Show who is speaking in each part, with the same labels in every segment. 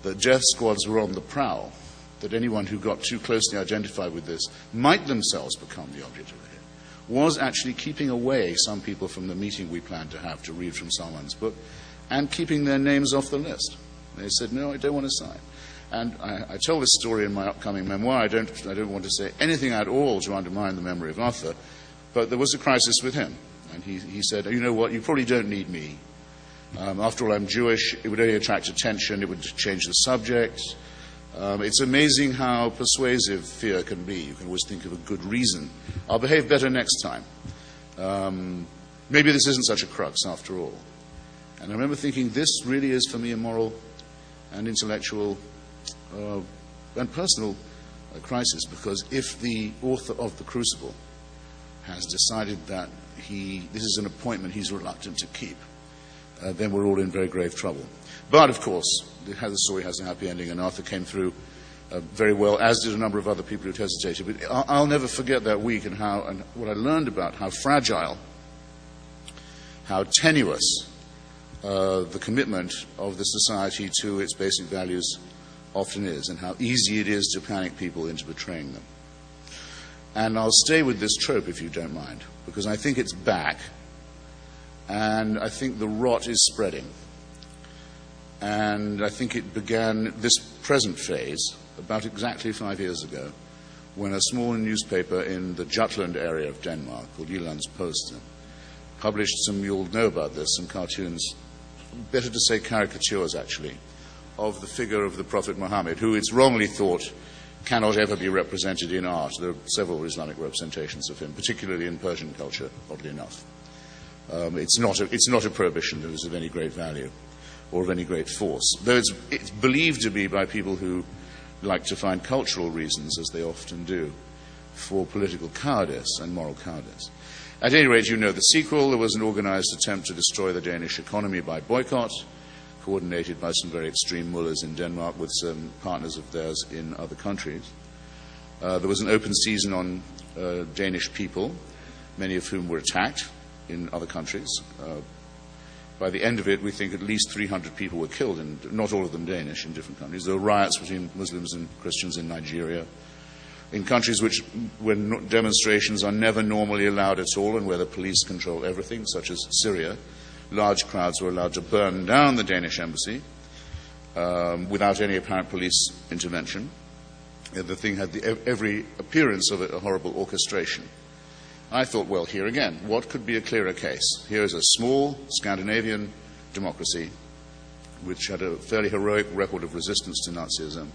Speaker 1: that death squads were on the prowl, that anyone who got too closely identified with this might themselves become the object of the hit, was actually keeping away some people from the meeting we planned to have to read from Salman's book and keeping their names off the list. They said, no, I don't want to sign. And I tell this story in my upcoming memoir. I don't want to say anything at all to undermine the memory of Arthur, but there was a crisis with him. And he said, you know what, you probably don't need me. After all, I'm Jewish. It would only attract attention. It would change the subject. It's amazing how persuasive fear can be. You can always think of a good reason. I'll behave better next time. Maybe this isn't such a crux after all. And I remember thinking, this really is for me a moral and intellectual and personal crisis, because if the author of The Crucible has decided that this is an appointment he's reluctant to keep, then we're all in very grave trouble. But, of course, the story has a happy ending, and Arthur came through very well, as did a number of other people who'd hesitated. But I'll never forget that week and what I learned about how fragile, how tenuous the commitment of the society to its basic values often is, and how easy it is to panic people into betraying them. And I'll stay with this trope, if you don't mind, because I think it's back, and I think the rot is spreading. And I think it began this present phase about exactly 5 years ago, when a small newspaper in the Jutland area of Denmark, called Jyllands-Posten, published some, you'll know about this, some cartoons, better to say caricatures actually, of the figure of the Prophet Muhammad, who it's wrongly thought cannot ever be represented in art. There are several Islamic representations of him, particularly in Persian culture, oddly enough. It's not a prohibition that is of any great value or of any great force, though it's believed to be by people who like to find cultural reasons, as they often do, for political cowardice and moral cowardice. At any rate, you know the sequel. There was an organized attempt to destroy the Danish economy by boycott, coordinated by some very extreme mullahs in Denmark with some partners of theirs in other countries. There was an open season on Danish people, many of whom were attacked in other countries. By the end of it, we think at least 300 people were killed, and not all of them Danish, in different countries. There were riots between Muslims and Christians in Nigeria, in countries where demonstrations are never normally allowed at all and where the police control everything, such as Syria. Large crowds were allowed to burn down the Danish embassy without any apparent police intervention. The thing had every appearance of a horrible orchestration. I thought, well, here again, what could be a clearer case? Here is a small Scandinavian democracy which had a fairly heroic record of resistance to Nazism.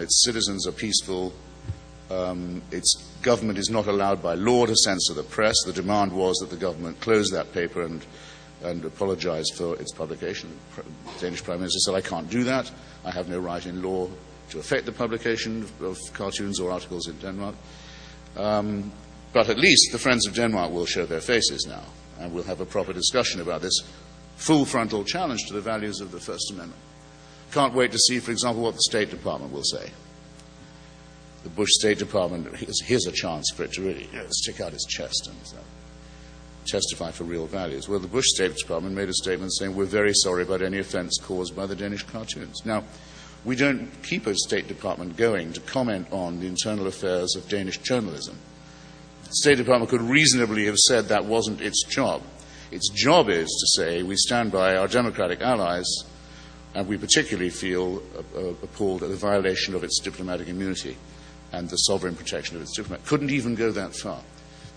Speaker 1: Its citizens are peaceful. Its government is not allowed by law to censor the press. The demand was that the government close that paper and apologize for its publication. The Danish Prime Minister said, I can't do that. I have no right in law to affect the publication of cartoons or articles in Denmark. But at least the Friends of Denmark will show their faces now, and we'll have a proper discussion about this full frontal challenge to the values of the First Amendment. Can't wait to see, for example, what the State Department will say. The Bush State Department, here's a chance for it to really stick out its chest and testify for real values. Well, the Bush State Department made a statement saying, we're very sorry about any offense caused by the Danish cartoons. Now, we don't keep a State Department going to comment on the internal affairs of Danish journalism. The State Department could reasonably have said that wasn't its job. Its job is to say, we stand by our democratic allies, and we particularly feel appalled at the violation of its diplomatic immunity and the sovereign protection of its diplomat. Couldn't even go that far.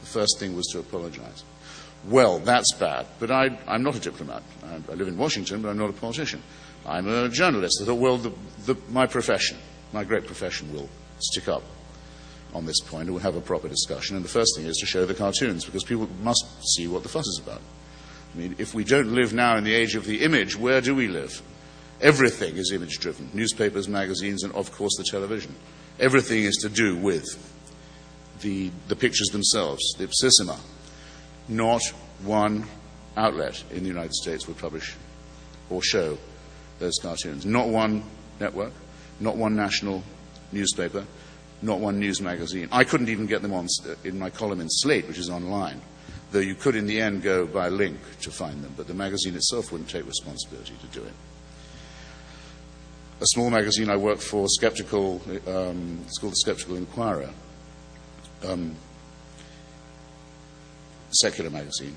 Speaker 1: The first thing was to apologize. Well, that's bad, but I'm not a diplomat. I live in Washington, but I'm not a politician. I'm a journalist. I thought, well, my profession, my great profession, will stick up on this point, and we'll have a proper discussion. And the first thing is to show the cartoons, because people must see what the fuss is about. I mean, if we don't live now in the age of the image, where do we live? Everything is image-driven. Newspapers, magazines, and of course the television. Everything is to do with the pictures themselves, the ipsissima. Not one outlet in the United States would publish or show those cartoons. Not one network, not one national newspaper, not one news magazine. I couldn't even get them on in my column in Slate, which is online, though you could in the end go by link to find them, but the magazine itself wouldn't take responsibility to do it. a small magazine I worked for, Skeptical, it's called the Skeptical Inquirer, secular magazine.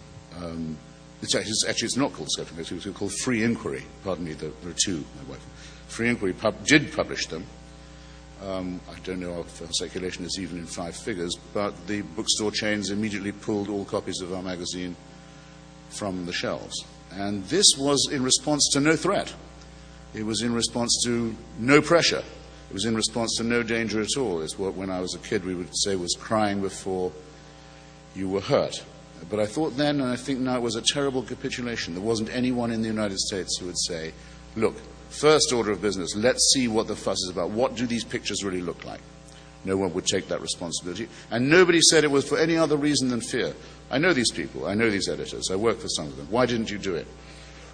Speaker 1: It's not called Skeptical Magazine, it's called Free Inquiry. Pardon me, there are two I work for. Free Inquiry did publish them. I don't know if our circulation is even in 5 figures, but the bookstore chains immediately pulled all copies of our magazine from the shelves. And this was in response to no threat. It was in response to no pressure. It was in response to no danger at all. It's what, when I was a kid, we would say was crying before you were hurt. But I thought then, and I think now, it was a terrible capitulation. There wasn't anyone in the United States who would say, look, first order of business, let's see what the fuss is about. What do these pictures really look like? No one would take that responsibility. And nobody said it was for any other reason than fear. I know these people. I know these editors. I work for some of them. Why didn't you do it?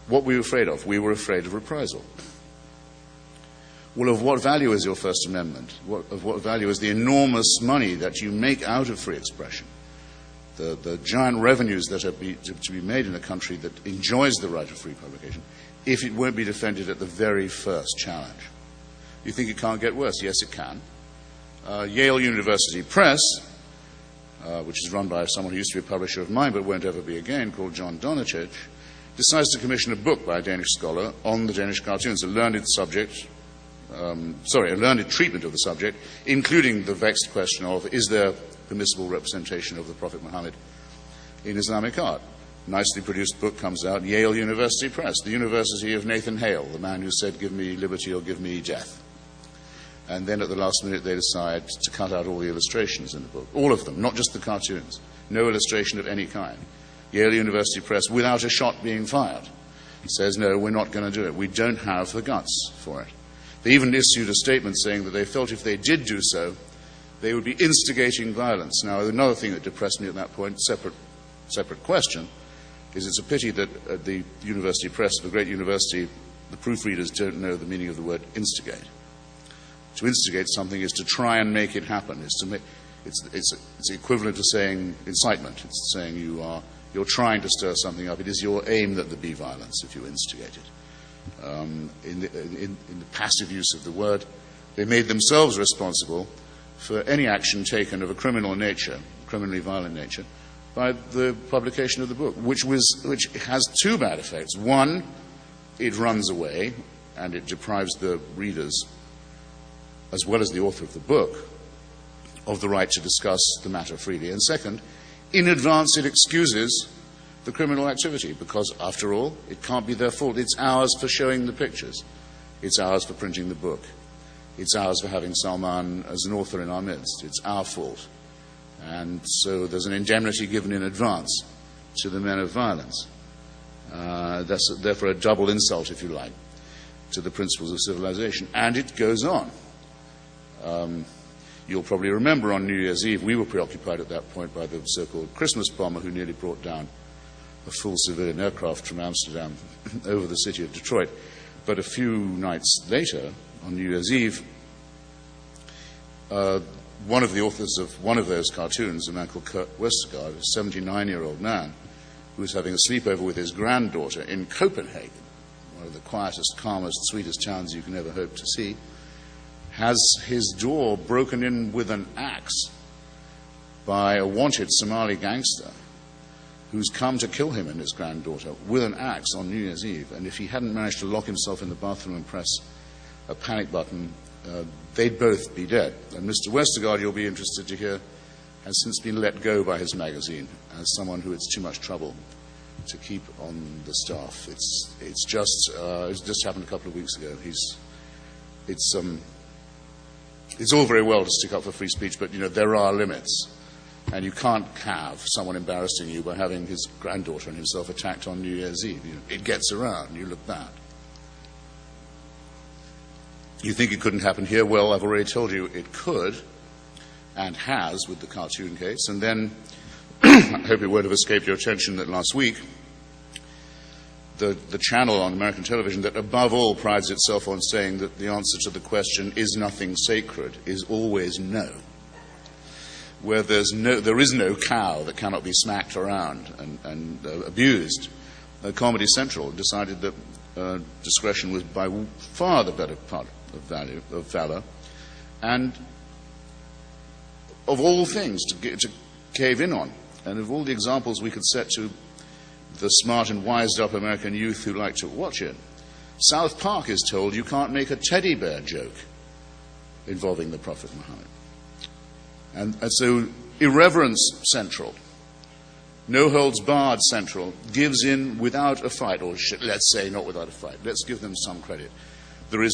Speaker 1: What were you afraid of? We were afraid of reprisal. Well, of what value is your First Amendment? Of what value is the enormous money that you make out of free expression? The giant revenues that are to be made in a country that enjoys the right of free publication, if it won't be defended at the very first challenge. You think it can't get worse? Yes, it can. Yale University Press, which is run by someone who used to be a publisher of mine but won't ever be again, called John Donachich, decides to commission a book by a Danish scholar on the Danish cartoons, a learned treatment of the subject, including the vexed question of, is there permissible representation of the Prophet Muhammad in Islamic art? Nicely produced book comes out, Yale University Press, the University of Nathan Hale, the man who said, give me liberty or give me death. And then at the last minute they decide to cut out all the illustrations in the book. All of them, not just the cartoons. No illustration of any kind. Yale University Press, without a shot being fired, says, no, we're not going to do it. We don't have the guts for it. They even issued a statement saying that they felt if they did do so, they would be instigating violence. Now, another thing that depressed me at that point, separate question, is it's a pity that at the university press of a great university, the proofreaders don't know the meaning of the word instigate. To instigate something is to try and make it happen. It's equivalent to saying incitement. It's saying you're trying to stir something up. It is your aim that there be violence if you instigate it. In the passive use of the word, they made themselves responsible for any action taken of a criminal nature, criminally violent nature, by the publication of the book, which has two bad effects. One, it runs away and it deprives the readers, as well as the author of the book, of the right to discuss the matter freely. And second, in advance it excuses the criminal activity, because after all, it can't be their fault. It's ours for showing the pictures. It's ours for printing the book. It's ours for having Salman as an author in our midst. It's our fault. And so there's an indemnity given in advance to the men of violence. That's therefore a double insult, if you like, to the principles of civilization. And it goes on. You'll probably remember on New Year's Eve, we were preoccupied at that point by the so-called Christmas bomber who nearly brought down a full civilian aircraft from Amsterdam over the city of Detroit. But a few nights later, on New Year's Eve, one of the authors of one of those cartoons, a man called Kurt Westergaard, a 79-year-old man who was having a sleepover with his granddaughter in Copenhagen, one of the quietest, calmest, sweetest towns you can ever hope to see, has his door broken in with an axe by a wanted Somali gangster who's come to kill him and his granddaughter with an axe on New Year's Eve. And if he hadn't managed to lock himself in the bathroom and press a panic button, they'd both be dead. And Mr. Westergaard, you'll be interested to hear, has since been let go by his magazine as someone who it's too much trouble to keep on the staff. It's just happened a couple of weeks ago. It's all very well to stick up for free speech, but there are limits, and you can't have someone embarrassing you by having his granddaughter and himself attacked on New Year's Eve. It gets around. You look bad. You think it couldn't happen here? Well, I've already told you it could, and has with the cartoon case. And then, I hope it won't have escaped your attention that last week, the channel on American television that above all prides itself on saying that the answer to the question, is nothing sacred, is always no. Where there is no cow that cannot be smacked around and abused. Comedy Central decided that discretion was by far the better part of valor, and of all things to cave in on. And of all the examples we could set to the smart and wised-up American youth who like to watch it, South Park is told you can't make a teddy bear joke involving the Prophet Muhammad. And so irreverence central, no holds barred central, gives in without a fight, or let's say not without a fight. Let's give them some credit.